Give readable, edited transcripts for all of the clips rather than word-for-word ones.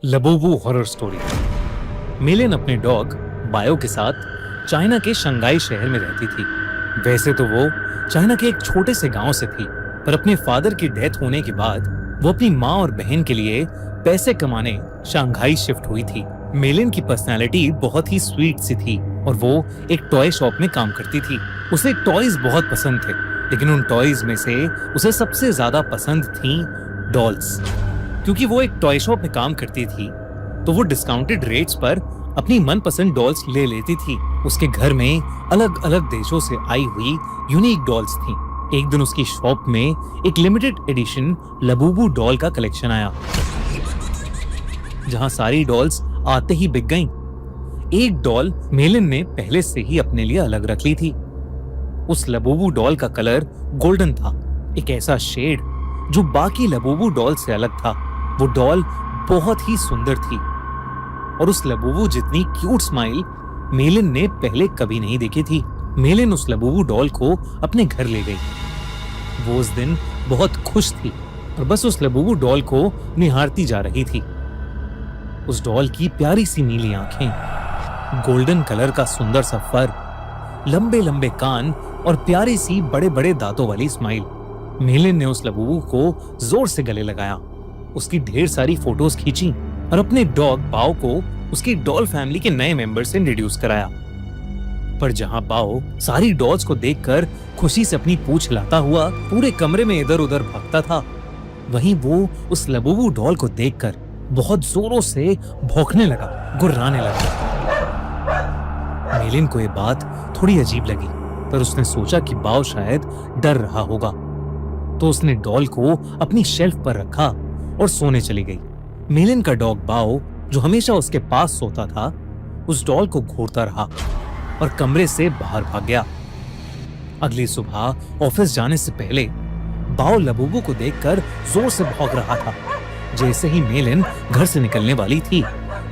Labubu horror story. मिलिन अपने dog bio के साथ चाइना के शंघाई शहर में रहती थी। वैसे तो वो चाइना के एक छोटे से गांव से थी, पर अपने फादर की डेथ होने के बाद वो अपनी माँ और बहन के लिए पैसे कमाने शंघाई शिफ्ट हुई थी। मिलिन की पर्सनालिटी बहुत ही स्वीट सी थी और वो एक टॉय शॉप में काम करती थी। उसे टॉयज बहुत पसंद थे, लेकिन उन टॉयज में से उसे सबसे ज्यादा पसंद थी डॉल्स। क्योंकि वो एक टॉय शॉप में काम करती थी, तो वो डिस्काउंटेड रेट्स पर अपनी मनपसंद डॉल्स ले लेती थी। उसके घर में अलग अलग देशों से आई हुई यूनिक डॉल्स थी। एक दिन उसकी शॉप में एक लिमिटेड एडिशन लबूबू डॉल का कलेक्शन आया, जहां सारी डॉल्स आते ही बिक गईं। एक डॉल मेलिन ने पहले से ही अपने लिए अलग रख ली थी। उस लबूबू डॉल का कलर गोल्डन था, एक ऐसा शेड जो बाकी लबूबू डॉल से अलग था। वो डॉल बहुत ही सुंदर थी और उस लबूबू जितनी क्यूट स्माइल मेलिन ने पहले कभी नहीं देखी थी। मेलिन उस लबूबू डॉल को अपने घर ले गई। वो उस दिन बहुत खुश थी और बस उस लबूबू डॉल को निहारती जा रही थी। उस डॉल की प्यारी सी नीली आंखें, गोल्डन कलर का सुंदर सा फर, लंबे लंबे कान और प्यारी सी बड़े बड़े दांतों वाली स्माइल। मेलिन ने उस लबूबू को जोर से गले लगाया, उसकी ढेर सारी फोटोज खींची और अपने डॉग बाओ को उसकी डॉल फैमिली के नए मेंबर से इंट्रोड्यूस कराया। पर जहां बाओ सारी डॉल्स को देखकर खुशी से अपनी पूंछ हिलाता हुआ पूरे कमरे में इधर उधर भागता था, वहीं वो उस लबूबू डॉल को देखकर बहुत जोरों से भौंकने लगा, गुर्राने लगा। मेलिन को ये बात थोड़ी अजीब लगी, पर उसने सोचा कि बाओ शायद डर रहा होगा, तो उसने डॉल को अपनी शेल्फ पर रखा और सोने चली गई। मेलिन का डॉग बाओ, जो हमेशा उसके पास सोता था, उस डॉल को घूरता रहा और कमरे से बाहर भाग गया। अगली सुबह ऑफिस जाने से पहले बाओ लबूबू को देखकर जोर से भौंक रहा था। जैसे ही मेलिन घर से निकलने वाली थी,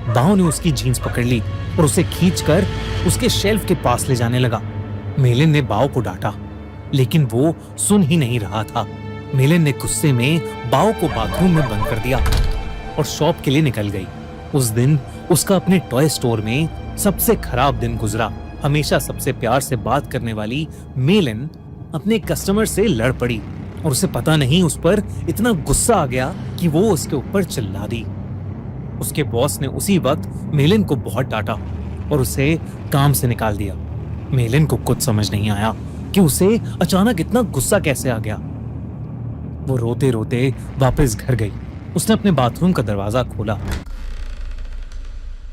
बाओ ने उसकी जीन्स पकड़ ली और उसे खींचकर उसके शेल्फ के पास ले जाने लगा। मेलिन ने बाओ को डांटा, लेकिन वो सुन ही नहीं रहा था। मेलिन ने गुस्से में बाओ को बाथरूम में बंद कर दिया और शॉप के लिए निकल गई। उस दिन उसका अपने टॉय स्टोर में सबसे खराब दिन गुजरा। हमेशा सबसे प्यार से बात करने वाली मेलिन अपने कस्टमर से लड़ पड़ी और उसे पता नहीं उस पर इतना गुस्सा आ गया कि वो उसके ऊपर चिल्ला दी। उसके बॉस ने उसी वक्त मेलिन को बहुत डांटा और उसे काम से निकाल दिया। मेलिन को कुछ समझ नहीं आया कि उसे अचानक इतना गुस्सा कैसे आ गया। वो रोते रोते वापस घर गई। उसने अपने बाथरूम का दरवाजा खोला।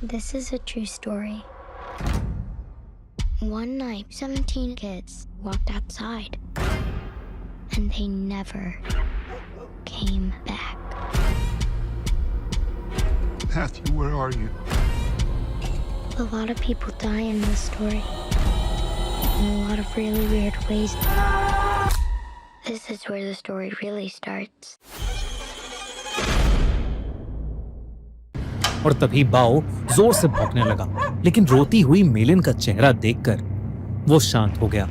This is a true story. One night, 17 kids walked outside and they never came back. Matthew, where are you? A lot of people die in this story. In a lot of really weird ways. This is where the story really starts. और तभी बाओ जोर से भौंकने लगा, लेकिन रोती हुई मेलिन का चेहरा देखकर वो शांत हो गया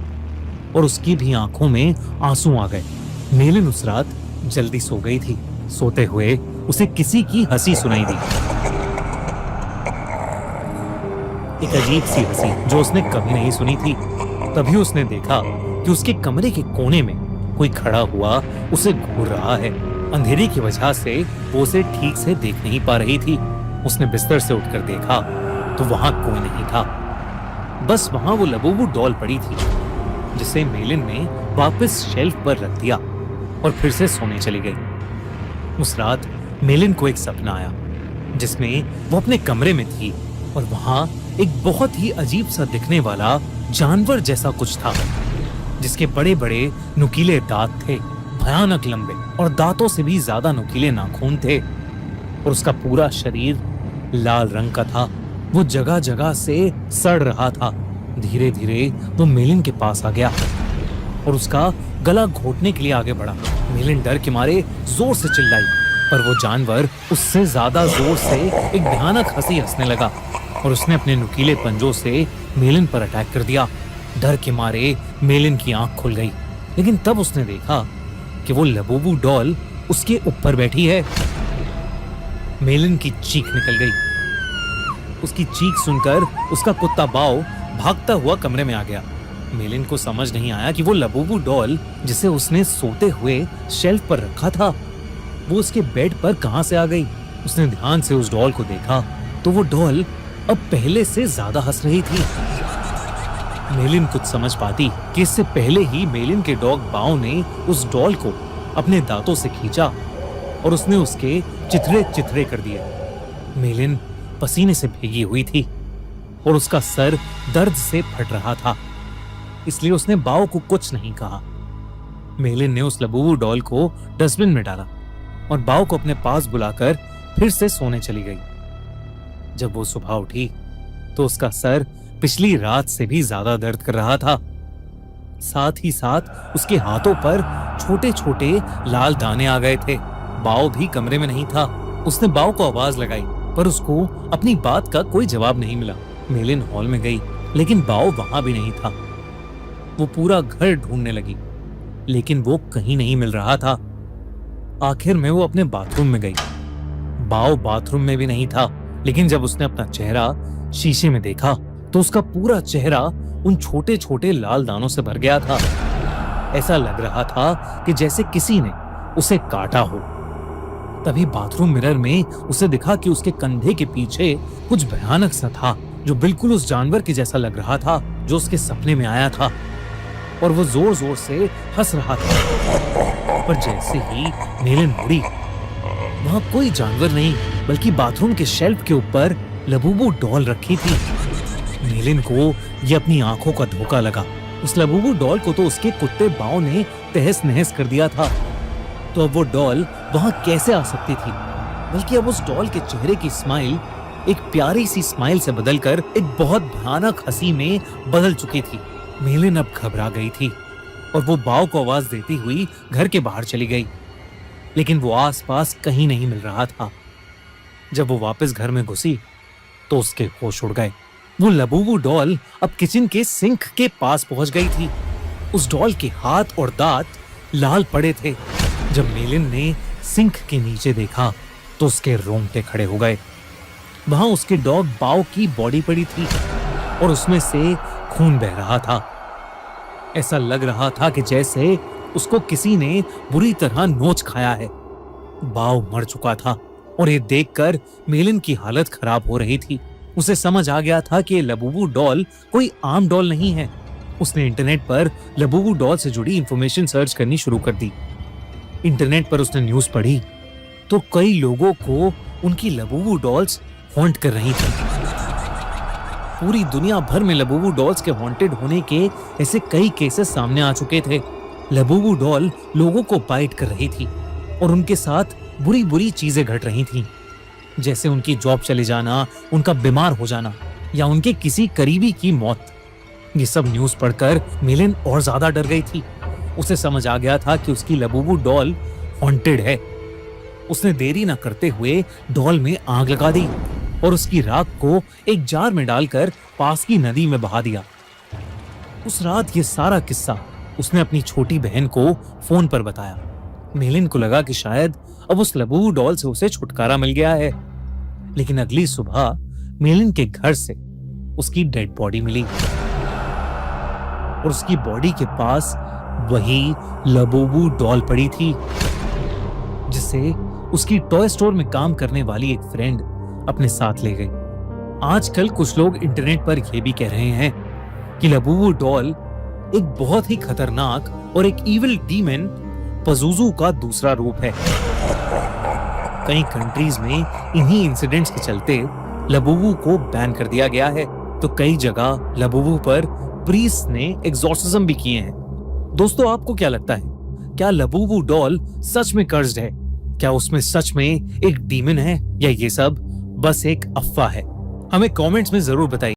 और उसकी भी आंखों में आंसू आ गए। मेलिन उस रात जल्दी सो गई थी। सोते हुए उसे किसी की हंसी सुनाई दी, एक अजीब सी हंसी जो उसने कभी नहीं सुनी थी। तभी उसने देखा कि उसके कमरे के कोने में कोई खड़ा हुआ उसे घूर रहा है। अंधेरे की वजह से वो उसे ठीक से देख नहीं पा रही थी। उसने बिस्तर से उठकर देखा तो वहां कोई नहीं था, बस वहां वो लबूबू डॉल पड़ी थी, जिसे मेलिन ने वापस शेल्फ पर रख दिया और फिर से सोने चली गई। उस रात मेलिन को एक सपना आया जिसमें वो अपने कमरे में थी और वहां एक बहुत ही अजीब सा दिखने वाला जानवर जैसा कुछ था, जिसके बड़े बड़े नुकीले दांत थे, भयानक लंबे और दांतों से भी ज्यादा नुकीले नाखून थे और उसका पूरा शरीर लाल रंग का था। वो जगह जगह से सड़ रहा था। धीरे धीरे वो मेलिन के पास आ गया और उसका गला घोटने के लिए आगे बढ़ा। मेलिन डर के मारे जोर से चिल्लाई, पर वो जानवर उससे ज्यादा जोर से एक भयानक हंसी हंसने लगा और उसने अपने नुकीले पंजों से मेलिन पर अटैक कर दिया। डर के मारे मेलिन की आंख खुल गई, लेकिन तब उसने देखा कि वो लबूबू डॉल उसके ऊपर बैठी है। मेलिन की चीख निकल गई। उसकी चीख सुनकर उसका कुत्ता बाओ भागता हुआ कमरे में आ गया। मेलिन को समझ नहीं आया कि वो लबूबू डॉल जिसे उसने सोते हुए शेल्फ पर रखा था, वो उसके बेड पर कहां से आ गई। उसने ध्यान से उस डॉल को देखा तो वो डॉल अब पहले से ज्यादा हंस रही थी। मेलिन कुछ समझ पाती कि इससे पहले ही मेलिन के डॉग बाओ ने उस डॉल को अपने दांतों से खींचा और उसने उसके चिथड़े चिथड़े कर दिए। मेलिन पसीने से भीगी हुई थी और उसका सर दर्द से फट रहा था, इसलिए उसने बाओ को कुछ नहीं कहा। मेलिन ने उस लबूबू डॉल को डस्टबिन में डाला और बाओ को अपने पास बुलाकर फिर से सोने चली गई। जब वो सुबह उठी तो उसका सर पिछली रात से भी ज्यादा दर्द कर रहा था। साथ ही साथ उसके हाथों पर छोटे छोटे लाल दाने आ गए थे। बाओ भी कमरे में नहीं था। उसने बाओ को आवाज लगाई पर उसको अपनी बात का कोई जवाब नहीं मिला। मेलिन हॉल में गई लेकिन बाओ वहां भी नहीं था। वो पूरा घर ढूंढने लगी लेकिन वो कहीं नहीं मिल रहा था। आखिर में वो अपने बाथरूम में गई। बाओ बाथरूम में भी नहीं था, लेकिन जब उसने अपना चेहरा शीशे में देखा तो उसका पूरा चेहरा उन छोटे छोटे लाल दानों से भर गया था। ऐसा लग रहा था कि जैसे किसी ने उसे काटा हो। तभी बाथरूम मिरर में उसे दिखा कि उसके कंधे के पीछे कुछ भयानक सा था जो बिल्कुल उस जानवर के जैसा लग रहा था जो उसके सपने में आया था, और वो जोर जोर से हंस रहा था। पर जैसे ही मेलिन मुड़ी, वहां कोई जानवर नहीं बल्कि बाथरूम के शेल्फ के ऊपर लबूबू डॉल रखी थी। मेलिन को ये अपनी आंखों का धोखा लगा। उस लबूबू डॉल को तो उसके कुत्ते बाओ ने तहस नहस कर दिया था, तो अब वो डॉल वहां कैसे आ सकती थी। बल्कि अब उस डॉल के चेहरे की स्माइल एक प्यारी सी स्माइल से बदलकर एक बहुत भयानक हंसी में बदल चुकी थी। मेलिन अब घबरा गई थी और वो बाओ को आवाज देती हुई घर के बाहर चली गई, लेकिन वो आसपास कहीं नहीं मिल रहा था। जब वो वापस घर में घुसी तो उसके होश उड़ गए। वो लबूबू डॉल अब किचन के सिंक के पास पहुंच गई थी। उस डॉल के हाथ और दांत लाल पड़े थे। जब मेलिन ने सिंक के नीचे देखा तो उसके रोंगटे खड़े हो गए। वहां उसके डॉग बाओ की बॉडी पड़ी थी और उसमें से खून बह रहा था। ऐसा लग रहा था कि जैसे उसको किसी ने बुरी तरह नोच खाया है। बाओ मर चुका था और ये देखकर मेलिन की हालत खराब हो रही थी। उसे समझ आ गया था कि लबूबू डॉल कोई आम डॉल नहीं है। उसने इंटरनेट पर लबूबू डॉल से जुड़ी इंफॉर्मेशन सर्च करनी शुरू कर दी। इंटरनेट पर उसने न्यूज़ पढ़ी तो कई लोगों को उनकी लबूबू डॉल्स हॉन्ट कर रही थी। पूरी दुनिया भर में लबूबू डॉल्स के हॉन्टेड होने के ऐसे कई केसेस सामने आ चुके थे। लबूबू डॉल लोगों को बाइट कर रही थी और उनके साथ बुरी बुरी चीजें घट रही थीं, जैसे उनकी जॉब चले जाना, उनका बीमार हो जाना या उनके किसी करीबी की मौत। ये सब न्यूज़ पढ़कर मेलिन और ज्यादा डर गई थी। उसे समझ आ गया था कि उसकी लबूबू डॉल हॉन्टेड है। उसने देरी न करते हुए डॉल में आग लगा दी और उसकी राख को एक जार में डालकर पास की नदी में बहा दिया। उस रात ये सारा किस्सा उसने अपनी छोटी बहन को फोन पर बताया। मेलिन को लगा कि शायद अब उस लबूबू डॉल से उसे छुटकारा मिल गया है, लेकिन अगली सुबह मेलिन के घर से उसकी डेड बॉडी मिली और उसकी बॉडी के पास वही लबूबू डॉल पड़ी थी, जिसे उसकी टॉय स्टोर में काम करने वाली एक फ्रेंड अपने साथ ले गई। आजकल कुछ लोग इंटरनेट पर यह भी कह रहे हैं कि लबूबू डॉल एक बहुत ही खतरनाक और एक इविल डीमन पज़ुज़ू का दूसरा रूप है। कई कंट्रीज में इन्हीं इंसिडेंट्स के चलते लबूबू को बैन कर दिया गया है, तो कई जगह लबूबू पर प्रीस्ट ने एग्जॉर्सिज्म भी किए हैं। दोस्तों, आपको क्या लगता है, क्या लबूबू डॉल सच में कर्स्ड है? क्या उसमें सच में एक डीमन है या ये सब बस एक अफवाह है? हमें कमेंट्स में जरूर बताइए।